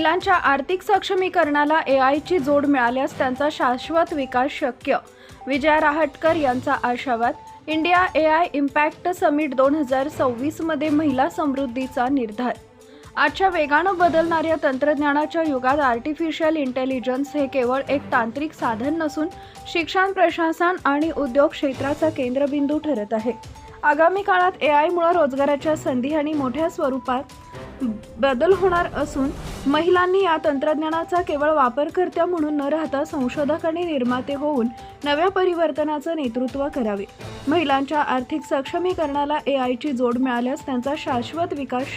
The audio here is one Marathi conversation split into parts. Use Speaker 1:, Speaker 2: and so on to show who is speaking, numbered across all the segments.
Speaker 1: महिलांच्या आर्थिक सक्षमीकरणाला एआयची जोड मिळाल्यास त्यांचा शाश्वत विकास शक्य. विजया राहटकर यांचा आशावाद. इंडिया एआय इम्पॅक्ट समिट 2026 मध्ये महिला समृद्धीचा निर्धार. आजच्या वेगानं बदलणाऱ्या तंत्रज्ञानाच्या युगात आर्टिफिशियल इंटेलिजन्स हे केवळ एक तांत्रिक साधन नसून शिक्षण, प्रशासन आणि उद्योग क्षेत्राचा केंद्रबिंदू ठरत आहे. आगामी काळात एआयमुळे रोजगाराच्या संधी आणि मोठ्या स्वरूपात बदल होणार असून महिलांनी या तंत्रज्ञानाचा केवळ वापरकर्त्या म्हणून न राहता संशोधक आणि निर्माते होऊन नव्या परिवर्तनाचं नेतृत्व करावे. महिलांच्या आर्थिक सक्षमीकरणाला एआयची जोड मिळाल्यास त्यांचा शाश्वत विकास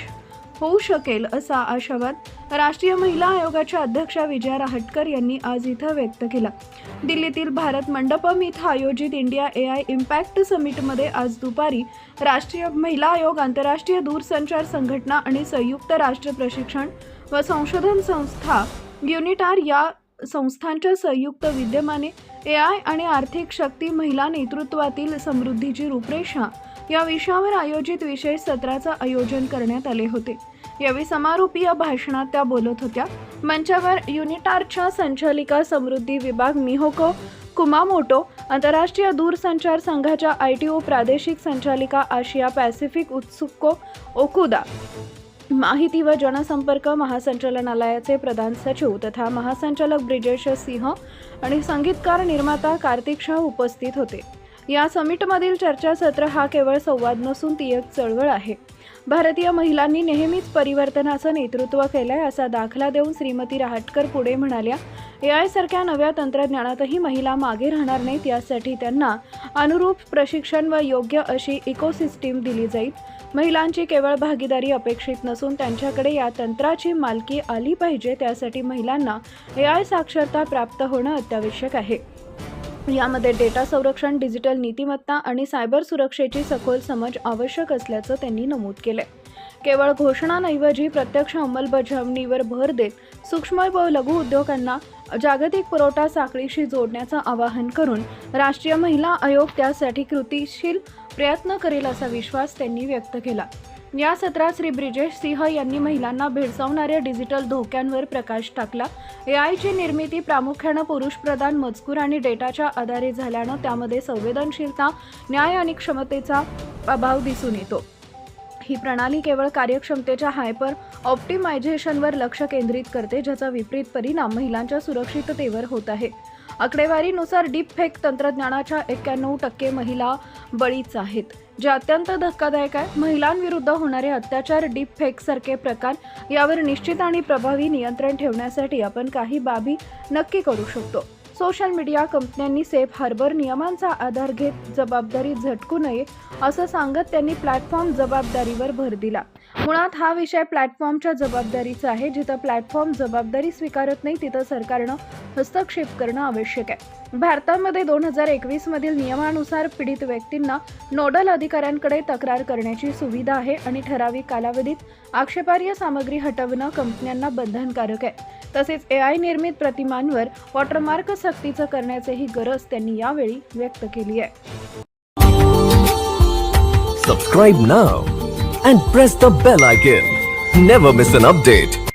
Speaker 1: होऊ शकेल असा आशावाद राष्ट्रीय महिला आयोगाच्या अध्यक्षा विजया राहटकर यांनी आज इथं व्यक्त केला. दिल्लीतील भारत मंडपम इथं आयोजित इंडिया एआय इम्पॅक्ट समिटमध्ये आज दुपारी राष्ट्रीय महिला आयोग, आंतरराष्ट्रीय दूरसंचार संघटना आणि संयुक्त राष्ट्र प्रशिक्षण व संशोधन संस्था युनिटार या संस्थांच्या संयुक्त विद्यमाने एआय आणि आर्थिक शक्ती महिला नेतृत्वातील समृद्धीची रूपरेषा या विषयावर आयोजित विशेष सत्राचं आयोजन करण्यात आले होते. यावेळी समारोपीय भाषणात त्या बोलत होत्या. मंचावर युनिटारच्या संचालिका समृद्धी विभाग मिहोको कुमामोटो, आंतरराष्ट्रीय दूरसंचार संघाच्या ITO प्रादेशिक संचालिका आशिया पॅसिफिक उत्सुको ओकुदा, माहिती व जनसंपर्क महासंचालनालयाचे प्रधान सचिव तथा महासंचालक ब्रिजेश सिंह आणि संगीतकार निर्माता कार्तिक शाह उपस्थित होते. या समिटमधील चर्चासत्र हा केवळ संवाद नसून ती एक चळवळ आहे. भारतीय महिलांनी नेहमीच परिवर्तनाचं नेतृत्व केलंय असा दाखला देऊन श्रीमती राहटकर पुढे म्हणाल्या, एआय सारख्या नव्या तंत्रज्ञानातही महिला मागे राहणार नाहीत. यासाठी त्यांना अनुरूप प्रशिक्षण व योग्य अशी इकोसिस्टीम दिली जाईल. महिलांची केवळ भागीदारी अपेक्षित नसून त्यांच्याकडे या तंत्राची मालकी आली पाहिजे. त्यासाठी महिलांना एआय साक्षरता प्राप्त होणं अत्यावश्यक आहे. यामध्ये डेटा संरक्षण, डिजिटल नीतिमत्ता आणि सायबर सुरक्षेची सखोल समज आवश्यक असल्याचं त्यांनी नमूद केले. केवळ घोषणांऐवजी प्रत्यक्ष अंमलबजावणीवर भर देत सूक्ष्म व लघु उद्योगांना जागतिक पुरवठा साखळीशी जोडण्याचं आवाहन करून राष्ट्रीय महिला आयोग त्यासाठी कृतीशील प्रयत्न करेल असा विश्वास त्यांनी व्यक्त केला. या सत्रात श्री ब्रिजेश सिंह यांनी महिलांना भेडसावणाऱ्या डिजिटल धोक्यांवर प्रकाश टाकला. एआयची निर्मिती प्रामुख्याने पुरुषप्रधान मजकूर आणि डेटाच्या आधारे झाल्यानं त्यामध्ये संवेदनशीलता, न्याय आणि क्षमतेचा अभाव दिसून येतो. ही प्रणाली केवळ कार्यक्षमतेच्या हायपर ऑप्टिमायझेशनवर लक्ष केंद्रित करते, ज्याचा विपरीत परिणाम महिलांच्या सुरक्षिततेवर होत आहे. आकडेवारीनुसार डीपफेक तंत्रज्ञानाच्या 91% महिला बळीच आहेत, जे अत्यंत धक्कादायक आहे. महिलांविरुद्ध होणारे अत्याचार, डीपफेकसारखे प्रकार यावर निश्चित आणि प्रभावी नियंत्रण ठेवण्यासाठी आपण काही बाबी नक्की करू शकतो. सोशल मीडिया कंपन्यांनी सेफ हार्बर नियमांचा आधार घेत जबाबदारी झटकू नये असं सांगत त्यांनी प्लॅटफॉर्म जबाबदारीवर भर दिला. मुळात हा विषय प्लॅटफॉर्मच्या जबाबदारीचा आहे. जिथं प्लॅटफॉर्म जबाबदारी स्वीकारत नाही तिथं सरकारनं हस्तक्षेप करणं आवश्यक आहे. भारतामध्ये 2021 मधील नियमानुसार पीडित व्यक्तींना नोडल अधिकाऱ्यांकडे तक्रार करण्याची सुविधा आहे आणि ठराविक कालावधीत आक्षेपार्ह सामग्री हटवणं कंपन्यांना बंधनकारक आहे. तसेच एआय निर्मित प्रतिमांवर वॉटरमार्क सक्तीचं करण्याचीही गरज त्यांनी यावेळी व्यक्त केली आहे.
Speaker 2: Subscribe now and press the bell icon. Never miss an update.